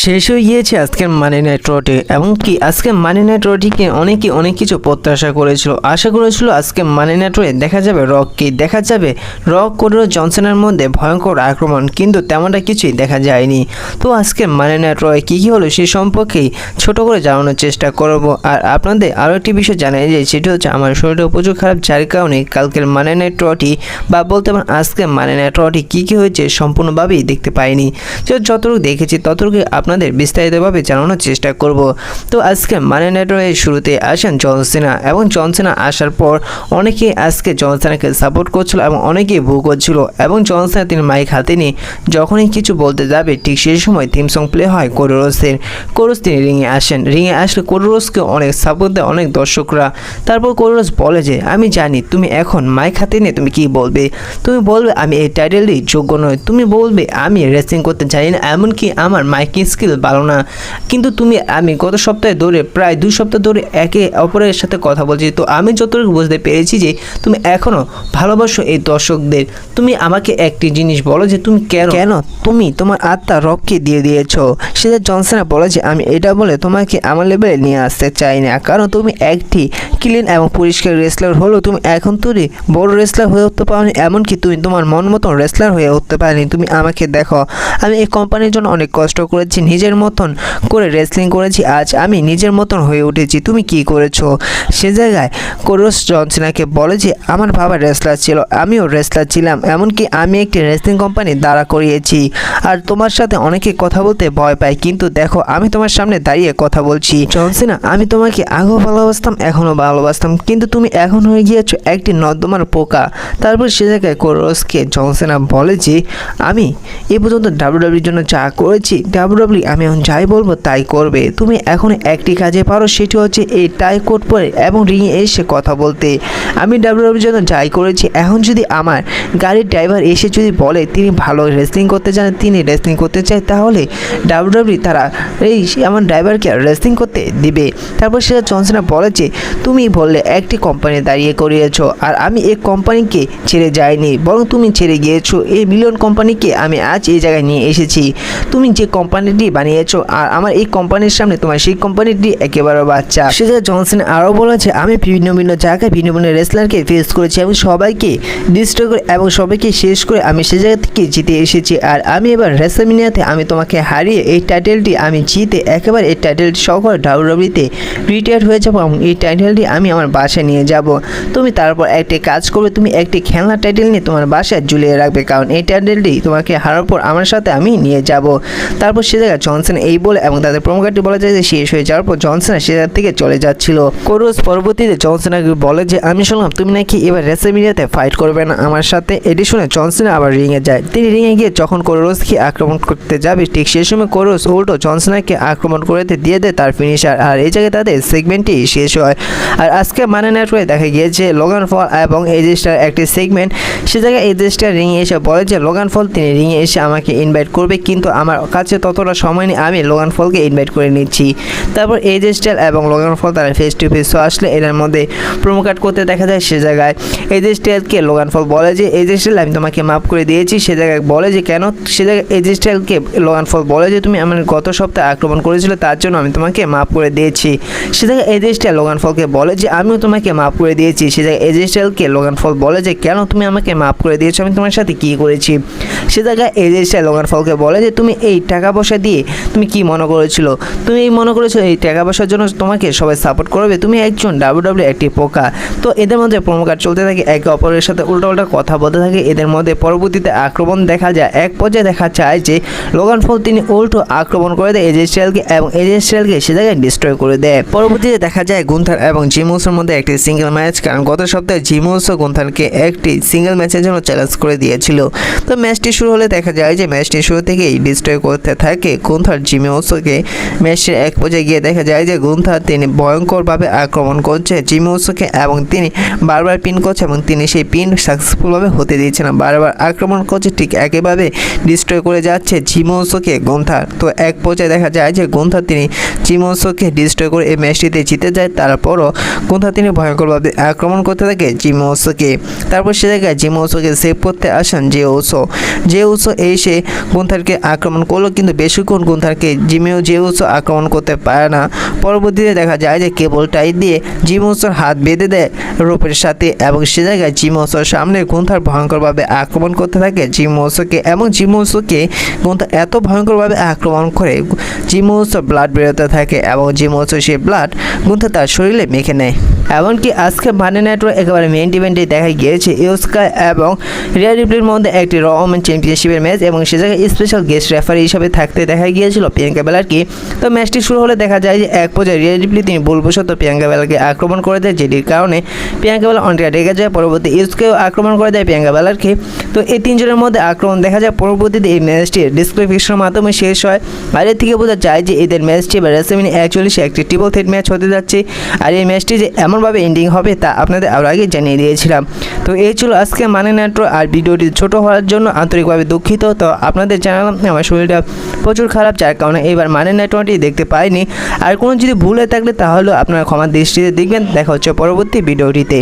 শেষ হয়ে গিয়েছে আজকের মানি নাইট রটি এবং কি আজকে মানি নাইট রটিকে অনেক কিছু প্রত্যাশা করেছিল, আশা করেছিল আজকে মানি নাইট রয়ে দেখা যাবে রককে, দেখা যাবে রক কোডো জনসনের মধ্যে ভয়ঙ্কর আক্রমণ, কিন্তু তেমনটা কিছুই দেখা যায়নি। তো আজকে মানি নাইট রয়ে কী হলো সে সম্পর্কেই ছোট করে জানানোর চেষ্টা করব। আর আপনাদের আরও একটি বিষয় জানাই যে সেটি হচ্ছে আমার শরীরটা প্রচুর খারাপ, যার কারণে কালকের মানি নাইট রটি বা বলতে পারেন আজকে মানি নাইট রটি কী হয়েছে সম্পূর্ণভাবেই দেখতে পাইনি। যতটুকু দেখেছি ততটুকু আপনাদের বিস্তারিতভাবে জানানোর চেষ্টা করব। তো আজকে মানি নাইট রয়ের শুরুতে আসেন জন সিনা এবং জন সিনা আসার পর অনেকে আজকে জন সিনাকে সাপোর্ট করছিল এবং অনেকেই ভু করছিল এবং জন সিনা তিনি মাইক হাতে নিয়ে যখনই কিছু বলতে যাবে ঠিক সেই সময় থিম সং প্লে হয় কোডোরসের। কোডোরস তিনি রিংয়ে আসেন, রিংয়ে আসলে কোডোরসকে অনেক সাপোর্ট দেয় অনেক দর্শকরা। তারপর কোডোরস বলে যে আমি জানি তুমি এখন মাইক হাতে নিয়ে তুমি কি বলবে, তুমি বলবে আমি এই টাইটেলই যোগ্য নই, তুমি বলবে আমি রেসলিং করতে জানি না, এমনকি আমার মাইকিং স্কিল ভালো না, কিন্তু আমি গত সপ্তাহে ধরে প্রায় 2 সপ্তাহ ধরে একে অপরের সাথে কথা বলছি, তো আমি যতটুকু বুঝতে পেরেছি যে তুমি এখনও ভালোবাসো এই দর্শকদের। তুমি আমাকে একটি জিনিস বলো যে তুমি কেন তুমি তোমার আত্মা রককে দিয়ে দিয়েছো। সেটা জন সিনা বলে যে আমি এটা বলে তোমাকে আমার লেভেলে নিয়ে আসতে চাই না, কারণ তুমি একটি ক্লিন এবং পরিষ্কার রেসলার হলো, তুমি এখন তুমি বড় রেসলার হয়ে উঠতে পারোনি, এমনকি তুমি তোমার মন মতন রেসলার হয়ে উঠতে পারোনি। তুমি আমাকে দেখো, আমি এই কোম্পানির জন্য অনেক কষ্ট করেছি, নিজের মতন করে রেসলিং করেছি, আজ আমি নিজের মতন হয়ে উঠেছি, তুমি কি করেছো। সে জায়গায় কোডোরস জন সিনাকে বলে যে আমার বাবা রেসলার ছিল, আমিও রেসলার ছিলাম, এমনকি আমি একটি রেসলিং কোম্পানি দাঁড়া করিয়েছি, আর তোমার সাথে অনেকে কথা বলতে ভয় পায়, কিন্তু দেখো আমি তোমার সামনে দাঁড়িয়ে কথা বলছি। জন সিনা আমি তোমাকে আগেও ভালোবাসতাম এখনও ভালোবাসতাম, কিন্তু তুমি এখন হয়ে গিয়েছো একটি নর্দমার পোকা। তারপর সে জায়গায় কোডোরসকে জন সিনা বলে যে আমি এ পর্যন্ত ডাব্লিউডাব্লিউর জন্য যা করেছি, ডাব্লিউডাব্লিউ আমি এখন যাই বলবো তাই করবে, তুমি এখন একটি কাজে পারো, সেটি হচ্ছে এই টাই কোট পরে এবং রিংয়ে এসে কথা বলতে। আমি ডাব্লিউডাব্লিউর জন্য যাই করেছি, এখন যদি আমার গাড়ির ড্রাইভার এসে যদি বলে তিনি ভালো রেসলিং করতে জানেন, তিনি রেসলিং করতে চায়, তাহলে ডাব্লিউডাব্লিউ তারা আমার ড্রাইভারকে রেসলিং করতে দিবে। তারপর সেটা জন সিনা বলে যে তুমি বললে একটি কোম্পানি দাঁড়িয়ে করিয়েছো, আর আমি এই কোম্পানিকে ছেড়ে যাইনি, বরং তুমি ছেড়ে গিয়েছো এই মিলিয়ন কোম্পানিকে আমি আজ এই জায়গায় নিয়ে এসেছি। তুমি যে কোম্পানিটি বানিয়েছো আর আমার এই কোম্পানির সামনে তোমার সেই কোম্পানিটি একেবারে বাচ্চা। সেটা জন সিনা আরও বলেছে আমি বিভিন্ন জায়গায় ভিন্ন রেসলারকে ফেস করেছি, আমি সবাইকে ডিস্ট্রয় করে এবং সবাইকে শেষ করে আমি সেই জায়গা থেকে জিতে এসেছি, আর আমি এবার রেসলম্যানিয়াতে আমি তোমাকে হারিয়ে এই টাইটেলটি আমি জিতে একেবারে এই টাইটেলটি সহ ডাব্লিউডাব্লিউতে রিটায়ার হয়ে যাবো এবং এই টাইটেলটি আমি আমার বাসায় নিয়ে যাব। তুমি তারপর একটি কাজ করবে, তুমি একটি খেলনা টাইটেল নিয়ে তোমার বাসায় ঝুলিয়ে রাখবে, কারণ এই টাইটেলটি তোমাকে হারার পর আমার সাথে আমি নিয়ে যাব। তারপর সে জায়গায় জন সিনা এই বলে এবং তাদের প্রোমো কার্ডটি বলা যায় যে শেষ হয়ে যাওয়ার পর জন সিনা সে জায়গা থেকে চলে যাচ্ছিল। কোডোরস পরবর্তীতে জন সিনাকে বলে যে আমি শুনলাম তুমি নাকি এবার রেসলম্যানিয়াতে ফাইট করবে না আমার সাথে। এটি শুনে জন সিনা আবার রিংয়ে যায়। তিনি রিংয়ে গিয়ে যখন কোডোরসকে আক্রমণ করতে যাবে ঠিক সেই সময় কোডোরস উল্টো জন সিনাকে আক্রমণ করে দিয়ে দেয় তার ফিনিশার, আর এই জায়গায় তাদের সেগমেন্টটি শেষ হয়। আর আজকে মানি নাইট রয়ে দেখা গিয়েছে লোগান ফল এবং এজে স্টার একটি সেগমেন্ট। সে জায়গায় এজে স্টার রিংয়ে এসে বলে যে লোগান ফল তিনি রিংয়ে এসে আমাকে ইনভাইট করবে, কিন্তু আমার কাছে ততটা সময় নেই, আমি লোগান ফলকে ইনভাইট করে নিচ্ছি। তারপর এজে স্টাইল এবং লোগান ফল তারা ফেস টু ফেস আসলে এটার মধ্যে প্রোমো কাট করতে দেখা যায়। সে জায়গায় এজে স্টাইলকে লোগান ফল বলে যে এজে স্টাইল আমি তোমাকে মাফ করে দিয়েছি। সে জায়গায় বলে যে কেন, সে জায়গায় এজে স্টাইলকে লোগান ফল বলে যে তুমি আমার গত সপ্তাহে আক্রমণ করেছিলে তার জন্য আমি তোমাকে মাফ করে দিয়েছি। সে জায়গায় এজে স্টাইল লোগান ফলকে বলে যে আমিও তোমাকে মাফ করে দিয়েছি। সে জায়গায় এজে স্টাইলকে লোগান ফল বলে যে কেন তুমি আমাকে মাফ করে দিয়েছো, আমি তোমার সাথে কী করেছি। সে জায়গায় এজে স্টাইল লোগান ফলকে বলে যে তুমি এই টাকা পয়সা দিয়ে তুমি কি মনে করেছিল, তুমি এই মনে করেছো এই টাকা পয়সার জন্য তোমাকে সবাই সাপোর্ট করবে, তুমি একজন ডাব্লিউডাব্লিউ একটি পোকা। তো এদের মধ্যে প্রোমো কার্ড চলতে থাকে, একে অপরের সাথে উল্টা কথা বলতে থাকে। এদের মধ্যে পরবর্তীতে আক্রমণ দেখা যায়, এক পর্যায়ে দেখা যায় যে লোগান ফল তিনি উল্টো আক্রমণ করে দেয় এজে স্টাইলকে এবং এজে স্টাইলকে সে জায়গায় ডিস্ট্রয় করে দেয়। পরবর্তীতে দেখা যায় গুন্থার এবং জিম উসোর মধ্যে একটি সিঙ্গেল ম্যাচ, কারণ গত সপ্তাহে জিম উসো গুন্থারকে একটি সিঙ্গেল ম্যাচের জন্য চ্যালেঞ্জ করে দিয়েছিল। তো ম্যাচটি শুরু হলে দেখা যায় যে ম্যাচটি শুরু থেকেই ডিস্ট্রয় করতে থাকে গুন্থার জিম উসোকে। ম্যাচের এক পর্যায়ে গিয়ে দেখা যায় যে গুন্থার তিনি ভয়ঙ্করভাবে আক্রমণ করছে জিম উসোকে এবং তিনি বারবার পিন করছে এবং তিনি সেই পিন সাকসেসফুলভাবে হতে দিচ্ছে না, বারবার আক্রমণ করছে, ঠিক একইভাবে ডিস্ট্রয় করে যাচ্ছে জিম উসোকে গুন্থার। তো এক পর্যায়ে দেখা যায় যে গুন্থার তিনি জিম উসোকে ডিস্ট্রয় করে এই ম্যাচটিতে জিতে যায়। তারপরও গুন্থার তিনি ভয়ঙ্করভাবে আক্রমণ করতে থাকে জিম উসোকে। তারপর সে জায়গায় জিম উসোকে সেভ করতে আসেন যে উসো এসে গুন্থারকে আক্রমণ করলো, কিন্তু বেশি বেশিক্ষণ গুন্থারকে জিমি উসো আক্রমণ করতে পারে না। পরবর্তীতে দেখা যায় যে কেবল টাই দিয়ে জিমি উসোর হাত বেঁধে দেয় রোপের সাথে এবং সে জায়গায় জিমি উসোর সামনে গুন্থার ভয়ঙ্করভাবে আক্রমণ করতে থাকে জিমি উসোকে এবং জিমি উসোকে গুন্থার এত ভয়ঙ্করভাবে আক্রমণ করে জিমি উসোর ব্লাড বেরোতে থাকে এবং জিমি উসো সেই ব্লাড গুন্থার তার শরীরে মেখে নেয়। এমনকি আজকে মানি নাইট র একেবারে মেইন ইভেন্টে দেখা গিয়েছে ইউস্কা এবং রিয়া রিপ্লির মধ্যে একটি র ওমেন চ্যাম্পিয়নশিপের ম্যাচ এবং সে জায়গায় স্পেশাল গেস্ট রেফারি হিসেবে থাকতে দেখা গিয়েছিল প্রিয়াঙ্কা বেলারকে। তো ম্যাচটি শুরু হলে দেখা যায় যে এক পর্যায়ে রিয়া রিপ্লি তিনি ভুলবশত প্রিয়াঙ্কা বেলারকে আক্রমণ করে দেয়, যেটির কারণে প্রিয়াঙ্কা বেলার অনেকটা রেগে যায়। পরবর্তী ইউস্কাও আক্রমণ করে দেয় প্রিয়াঙ্কা বেলারকে। তো এই তিনজনের মধ্যে আক্রমণ দেখা যায়। পরবর্তীতে এই ম্যাচটি ডিসক্রিমিনেশনের মাধ্যমে শেষ হয়। আর এর থেকে বোঝা যায় যে এদের ম্যাচটি বা রেসলিমিনি অ্যাকচুয়ালি একটি ট্রিপল থ্রেট ম্যাচ হতে যাচ্ছে। আর এই ম্যাচটি যে এমনভাবে এন্ডিং হবে তা আপনাদের আরও আগে জানিয়ে দিয়েছিলাম। তো এই ছিল আজকে মানি নাইট র। আর ভিডিওটি ছোট হওয়ার জন্য আন্তরিকভাবে দুঃখিত। তো আপনাদের জানালাম আমার শরীরটা প্রচুর খারাপ, যার কারণে এবার মানি নাইট রটি দেখতে পাইনি। আর কোনো যদি ভুল হয়ে থাকলে তাহলে আপনারা ক্ষমার দৃষ্টিতে দেখবেন। দেখা হচ্ছে পরবর্তী ভিডিওটিতে।